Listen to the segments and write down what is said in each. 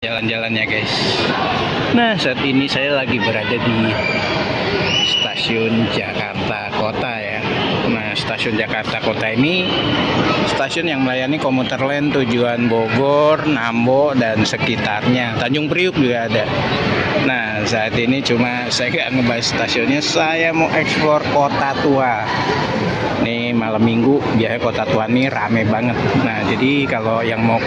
Jalan-jalan ya guys. Nah, saat ini saya lagi berada di stasiun Jakarta Kota ya. Nah, stasiun Jakarta Kota ini stasiun yang melayani komuter lain tujuan Bogor, Nambo dan sekitarnya. Tanjung Priuk juga ada. Nah, saat ini cuma saya nggak ngebahas stasiunnya, saya mau eksplor Kota Tua. Nih malam minggu biasanya Kota Tua ini rame banget. Nah, jadi kalau yang mau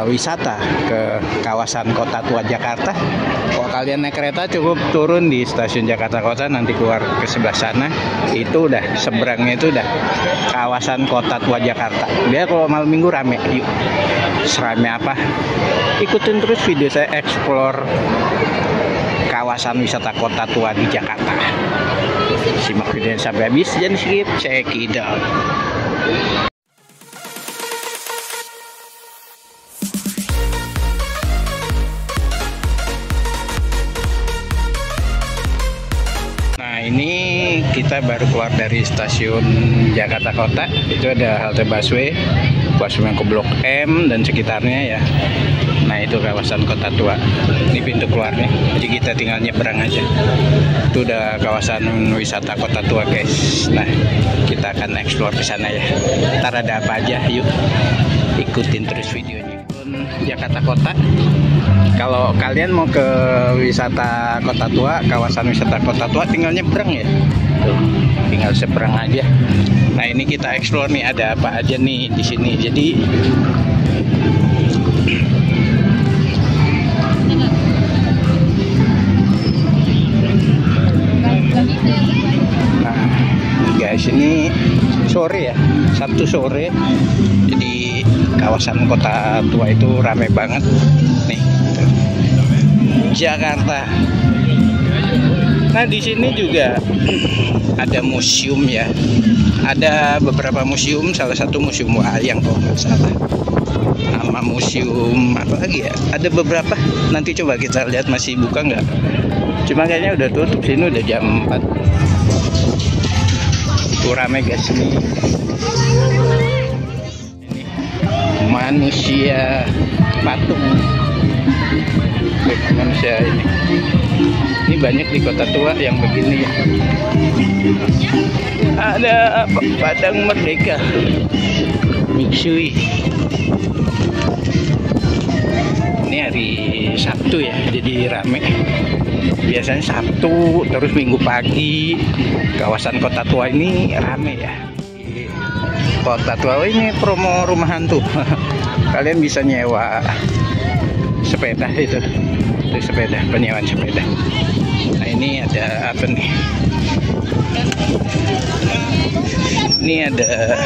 wisata ke kawasan Kota Tua Jakarta, kalau kalian naik kereta cukup turun di stasiun Jakarta Kota, nanti keluar ke sebelah sana itu udah seberangnya itu udah kawasan Kota Tua Jakarta. Dia kalau malam minggu rame. Yuk, serame apa? Ikutin terus video saya explore kawasan wisata Kota Tua di Jakarta. Simak video sampai habis, jangan skip, check it out. Ini kita baru keluar dari stasiun Jakarta Kota. Itu ada halte busway ke Blok M dan sekitarnya ya. Nah, itu kawasan Kota Tua. Ini pintu keluarnya. Jadi kita tinggal nyebrang aja. Itu udah kawasan wisata Kota Tua guys. Nah, kita akan explore ke sana ya. Ntar ada apa aja, yuk ikutin terus videonya. Jakarta Kota. Kalau kalian mau ke wisata Kota Tua, kawasan wisata Kota Tua, tinggal nyebrang ya. Tuh, tinggal seberang aja. Nah, ini kita explore nih ada apa aja nih di sini. Jadi nah, guys, ini sore ya, Sabtu sore. Jadi kawasan Kota Tua itu ramai banget nih, Jakarta. Nah, di sini juga ada museum ya. Ada beberapa museum, salah satu museum wayang kalau nggak salah. Sama museum apa lagi ya? Ada beberapa. Nanti coba kita lihat masih buka nggak. Cuma kayaknya udah tutup, sini udah jam 4. Itu rame guys ini. Manusia patung. Manusia ini banyak di Kota Tua yang begini ya. Ada Padang Merdeka, Mitsui. Ini hari Sabtu ya, jadi rame. Biasanya Sabtu terus Minggu pagi kawasan Kota Tua ini rame ya. Kota Tua ini promo rumah hantu. Kalian bisa nyewa sepeda itu sepeda, penyewaan sepeda. Nah, ini ada apa nih? Ini ada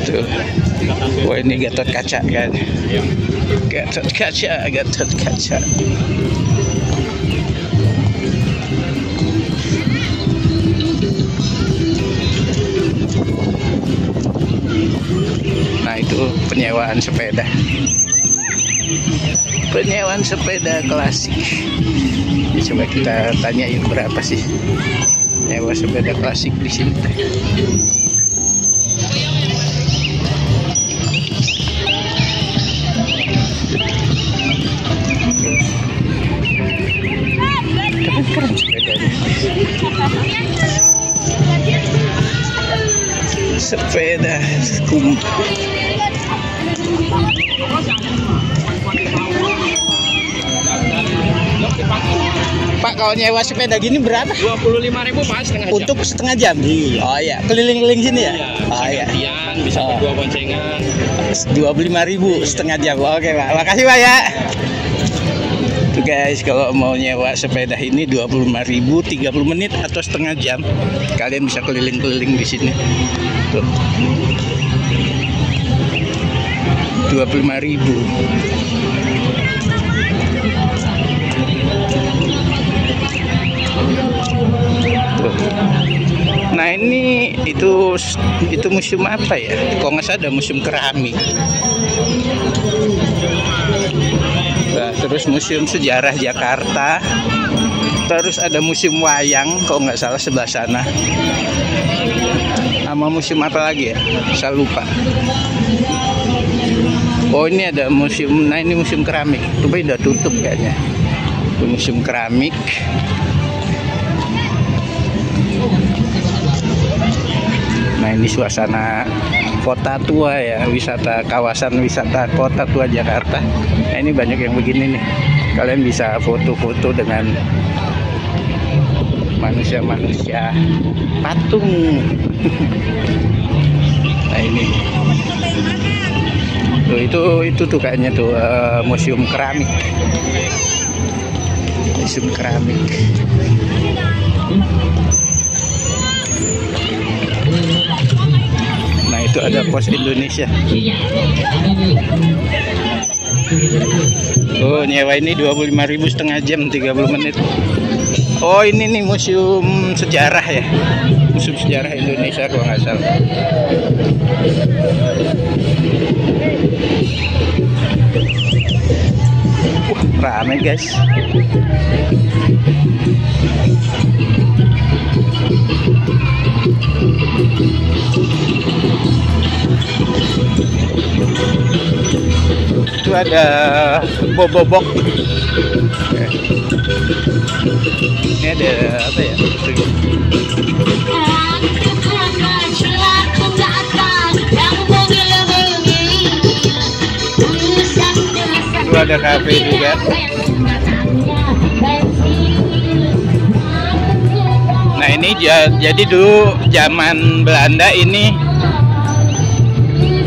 tuh. Wah, ini Gatot Kaca kan? Gatot Kaca. Nah, itu penyewaan sepeda. Penyewaan sepeda klasik. Ya, coba kita tanyain berapa sih nyewa sepeda klasik di sini. Keren sepedanya. Sepeda Pak, kalau nyewa sepeda gini berapa? 25.000 Pak, setengah jam. Untuk setengah jam? Iya. Oh iya, keliling-keliling sini ya? Iya, oh iya. bisa berdua boncengan. 25.000 setengah jam. Oke Pak, makasih Pak ya. Tuh guys, kalau mau nyewa sepeda ini 25.000, 30 menit atau setengah jam. Kalian bisa keliling-keliling di sini. Tuh. 25.000. Tuh. Nah, ini itu museum apa ya? Kok nggak ada museum keramik. Nah, terus museum sejarah Jakarta. Terus ada museum wayang, kalau nggak salah sebelah sana. Sama museum apa lagi ya? Saya lupa. Oh ini ada museum, nah ini museum keramik, tapi udah tutup kayaknya. Museum keramik. Nah ini suasana kota tua ya, wisata kawasan wisata kota tua Jakarta. Nah ini banyak yang begini nih, kalian bisa foto-foto dengan manusia-manusia patung. Nah ini tuh itu tuh kayaknya tuh museum keramik. Museum keramik. Nah itu ada pos Indonesia. Oh nyewa ini 25.000 setengah jam 30 menit. Oh ini nih museum sejarah ya, museum sejarah Indonesia kalau nggak salah. Ramai guys. Itu ada bobobok. Ini ada apa ya? Itu ada kafe juga. Nah ini jadi dulu zaman Belanda ini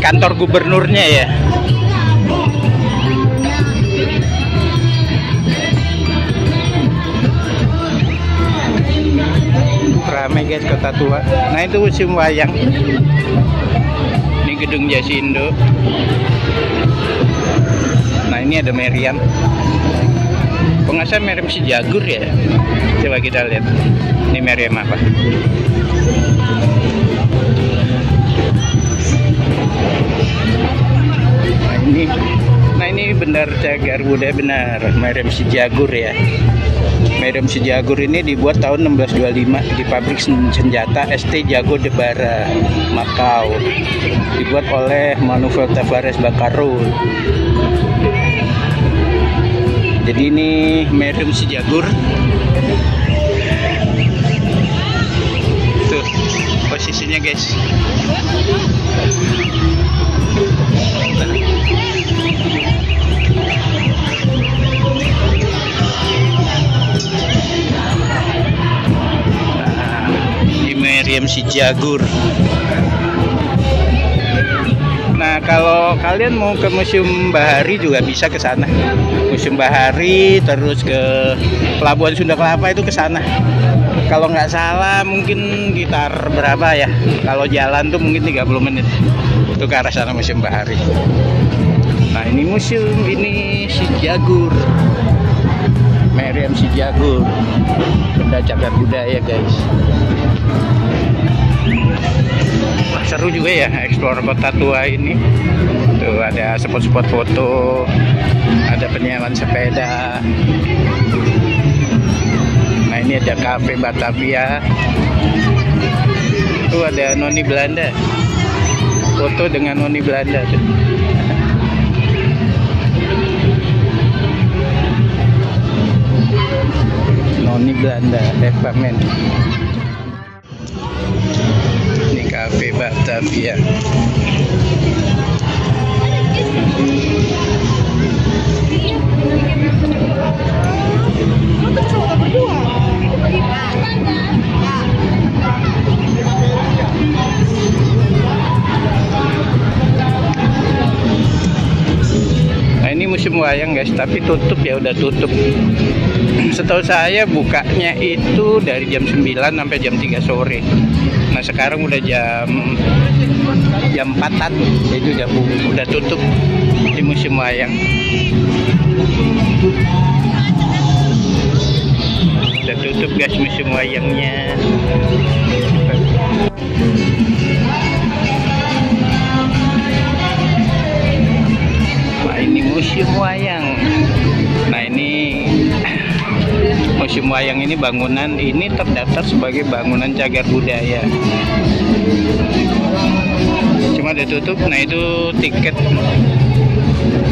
kantor gubernurnya ya. Ramai guys kota tua. Nah itu museum wayang. Ini gedung Jasindo. Nah ini ada meriam. Pengasal meriam si Jagur ya. Coba kita lihat. Ini meriam apa? Nah ini benar cagar budaya benar. Meriam si Jagur ya. Meriam si Jagur ini dibuat tahun 1625 di pabrik senjata ST Jago de Bara, Makau. Dibuat oleh Manuel Tavares Bacaro. Jadi ini meriam si Jagur. Tuh posisinya guys. Meriam si Jagur. Nah, kalau kalian mau ke Museum Bahari juga bisa ke sana. Museum Bahari terus ke Pelabuhan Sunda Kelapa itu ke sana. Kalau nggak salah mungkin sekitar berapa ya? Kalau jalan tuh mungkin 30 menit. Itu ke arah sana Museum Bahari. Nah, ini museum ini si Jagur. Meriam si Jagur. Benda cagar budaya, guys. Wah, seru juga ya eksplor kota tua ini. Tuh ada spot-spot foto, ada penyewaan sepeda. Nah ini ada kafe Batavia. Tuh ada noni Belanda. Foto dengan noni Belanda tuh. Noni Belanda, Eva Men. Ini kafe Batavia. Nah ini musim wayang guys, tapi tutup ya, udah tutup. Setahu saya bukanya itu dari jam 9 sampai jam 3 sore. Nah sekarang udah jam 4-an, jadi udah tutup di musim wayang. Udah tutup guys musim wayangnya. Nah ini musim wayang. Nah ini musim wayang ini bangunan ini terdaftar sebagai bangunan cagar budaya. Cuma udah tutup. Nah itu tiket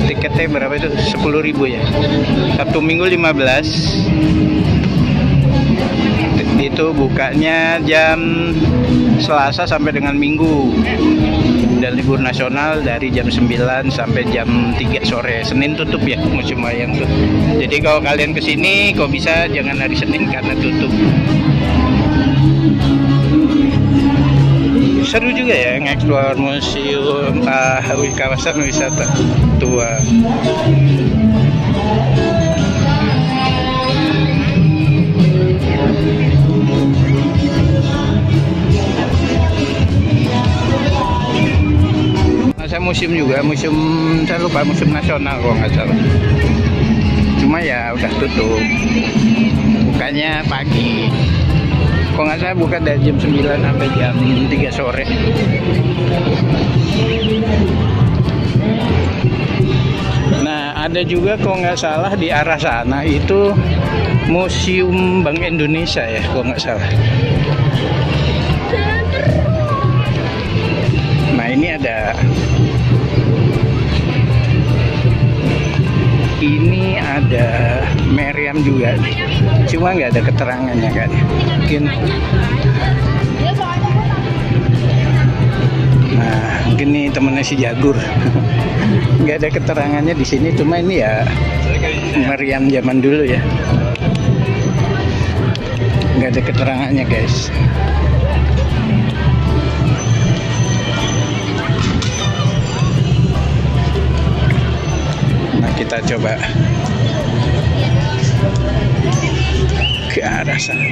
Tiketnya berapa itu? 10.000 ya. Sabtu Minggu 15. Itu bukanya jam Selasa sampai dengan Minggu. Dan libur nasional dari jam 9 sampai jam 3 sore. Senin tutup ya Museum Wayang tuh. Jadi kalau kalian kesini, kok bisa jangan hari Senin karena tutup. Seru juga ya ngeksplor museum, kawasan wisata tua. Saya museum juga, saya lupa museum nasional kalau nggak salah. Cuma ya udah tutup. Bukanya pagi. Kalau nggak salah buka dari jam 9 sampai jam 3 sore. Nah, ada juga kalau nggak salah di arah sana itu Museum Bank Indonesia ya, kalau nggak salah. Nah, ini ada Meriam juga, cuma nggak ada keterangannya kan. Mungkin nih temennya si Jagur. Nggak ada keterangannya di sini, cuma ini ya Meriam zaman dulu ya. Nggak ada keterangannya guys. Nah, kita coba ke arah sana.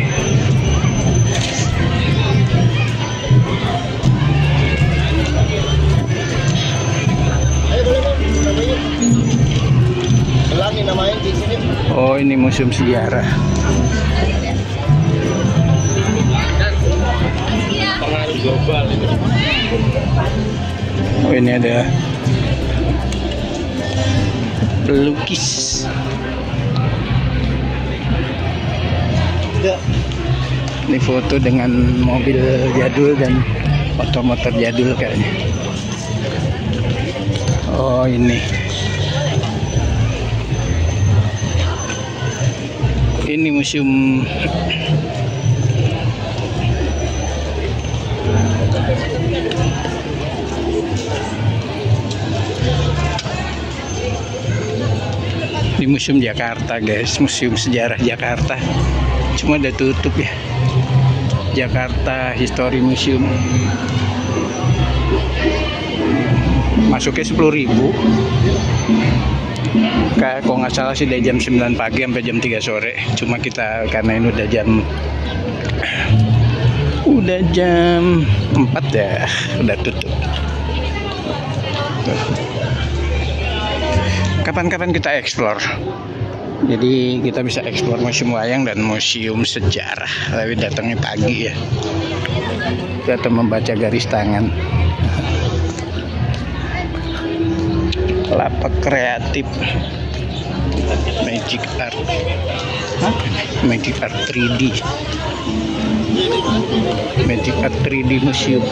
Oh, ini museum sejarah. Pengaruh global itu. Oh, ini ada pelukis. Ini foto dengan mobil jadul dan motor-motor jadul kayaknya. Oh, ini museum di Museum Jakarta guys, Museum Sejarah Jakarta, cuma udah tutup ya. Jakarta History Museum, masuknya 10.000. Kalau nggak salah sih dari jam 9 pagi sampai jam 3 sore. Cuma kita karena ini udah jam 4 ya, udah tutup. Kapan-kapan kita explore. Jadi kita bisa eksplor Museum Wayang dan Museum Sejarah. Tapi datangnya pagi ya. Kita membaca garis tangan. Lapak kreatif, Magic Art, Magic Art 3D, Magic Art 3D Museum.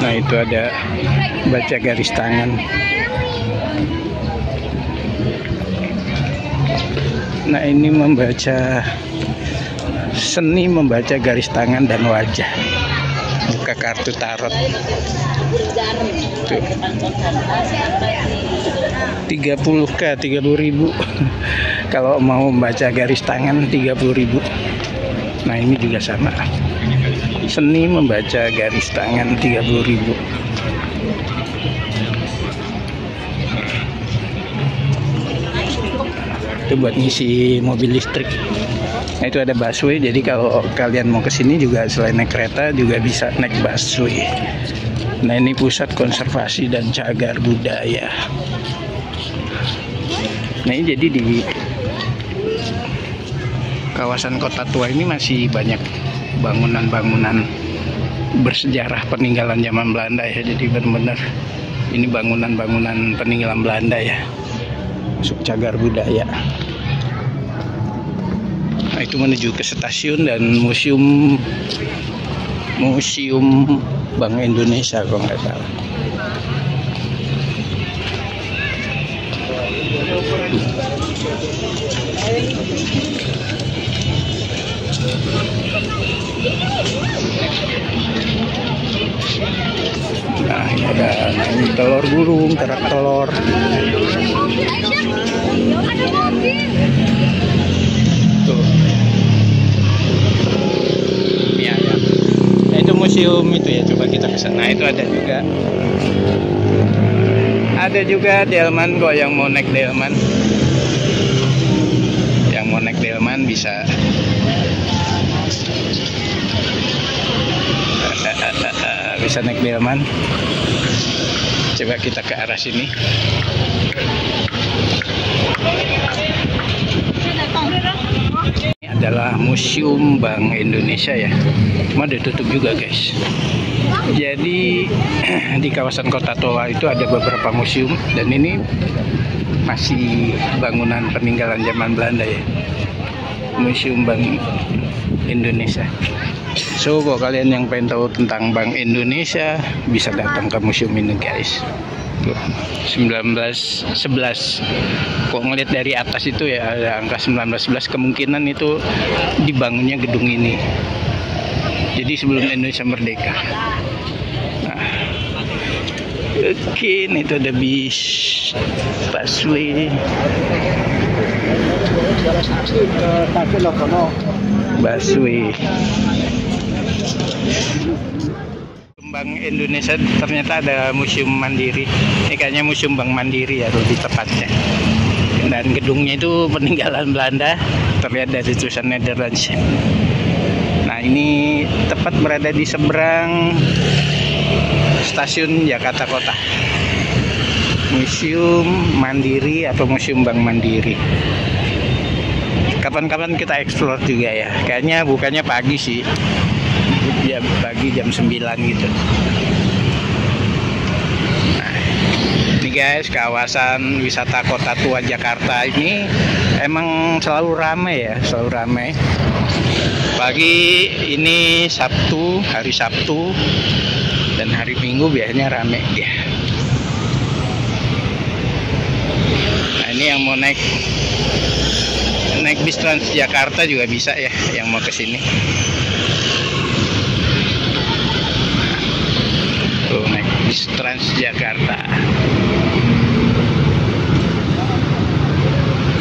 Nah, itu ada baca garis tangan. Nah, ini seni membaca garis tangan dan wajah. Buka kartu tarot. Tuh. 30.000. Kalau mau membaca garis tangan 30.000. Nah, ini juga sama. Seni membaca garis tangan 30.000. Itu buat ngisi mobil listrik. Nah, itu ada busway, jadi kalau kalian mau ke sini juga selain naik kereta juga bisa naik busway. Nah, ini pusat konservasi dan cagar budaya. Nah, ini jadi di kawasan Kota Tua ini masih banyak bangunan-bangunan bersejarah peninggalan zaman Belanda ya. Jadi benar-benar Ini bangunan-bangunan peninggalan Belanda ya, masuk cagar budaya. Nah, itu menuju ke stasiun dan museum Bank Indonesia kalau nggak salah. Nah, ini ada telur gulung, kerak telur. Tuh. Mie ayam. Nah, itu museum itu ya, coba kita ke sana. Itu ada juga. Ada juga delman kok yang mau naik delman. Yang mau naik delman bisa. Bisa naik delman. Coba kita ke arah sini. Ini adalah Museum Bank Indonesia ya. Cuma udah tutup juga guys. Jadi di kawasan Kota Tua itu ada beberapa museum dan ini masih bangunan peninggalan zaman Belanda ya. Museum Bank Indonesia. So, kalau kalian yang pengen tahu tentang Bank Indonesia bisa datang ke museum ini guys. Tuh, 1911. Kok ngeliat dari atas itu ya ada angka 1911, kemungkinan itu dibangunnya gedung ini. Jadi sebelum Indonesia merdeka. Nah, oke, ini itu ada bis busway. Busway. Bank Indonesia ternyata ada museum Mandiri. Ini kayaknya museum Bank Mandiri ya lebih tepatnya. Dan gedungnya itu peninggalan Belanda, terlihat dari tulisan Netherlands. Nah, ini tepat berada di seberang stasiun Jakarta Kota. Museum Mandiri atau Museum Bank Mandiri. Kapan-kapan kita explore juga ya. Kayaknya bukannya pagi sih. Ya pagi jam 9 gitu. Nah, ini guys, kawasan wisata Kota Tua Jakarta ini emang selalu ramai ya, selalu ramai. Pagi ini Sabtu, hari Sabtu dan hari Minggu biasanya ramai ya. Nah, ini yang mau naik bis Transjakarta juga bisa ya, yang mau ke sini. Tuh, naik bis Transjakarta.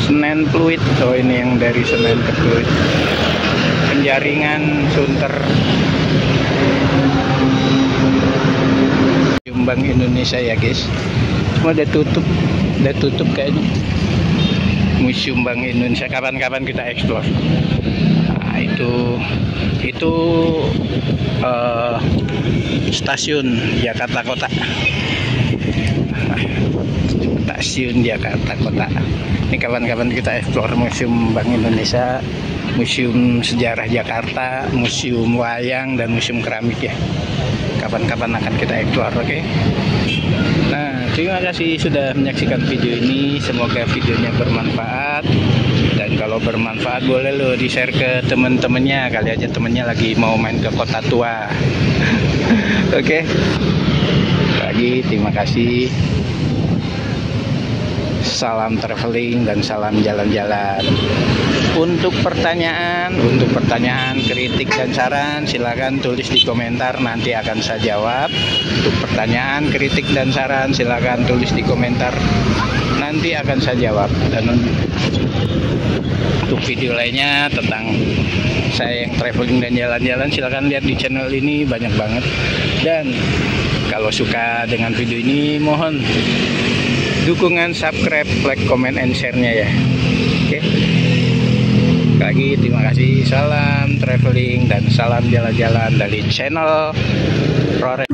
Senen Pluit. Oh, ini yang dari Senen ke Pluit. Penjaringan, Sunter. Bank Indonesia ya guys. Cuma udah tutup kayaknya. Museum Bank Indonesia, kapan-kapan kita explore. Nah, itu stasiun Jakarta Kota. Stasiun Jakarta Kota. Ini kapan-kapan kita explore Museum Bank Indonesia, Museum Sejarah Jakarta, Museum Wayang dan Museum Keramik ya. Kapan-kapan akan kita explore, oke? Nah, terima kasih sudah menyaksikan video ini. Semoga videonya bermanfaat. Dan kalau bermanfaat boleh lo di-share ke temen-temennya. Kali aja temennya lagi mau main ke Kota Tua. Oke. Lagi terima kasih. Salam traveling dan salam jalan-jalan. Untuk pertanyaan, kritik dan saran silakan tulis di komentar, nanti akan saya jawab. Untuk pertanyaan, kritik dan saran silakan tulis di komentar, nanti akan saya jawab. Dan untuk video lainnya tentang saya yang traveling dan jalan-jalan silakan lihat di channel ini, banyak banget. Dan kalau suka dengan video ini mohon dukungan subscribe, like, comment, and share-nya ya. Oke. Lagi terima kasih. Salam traveling dan salam jalan-jalan dari channel Rore.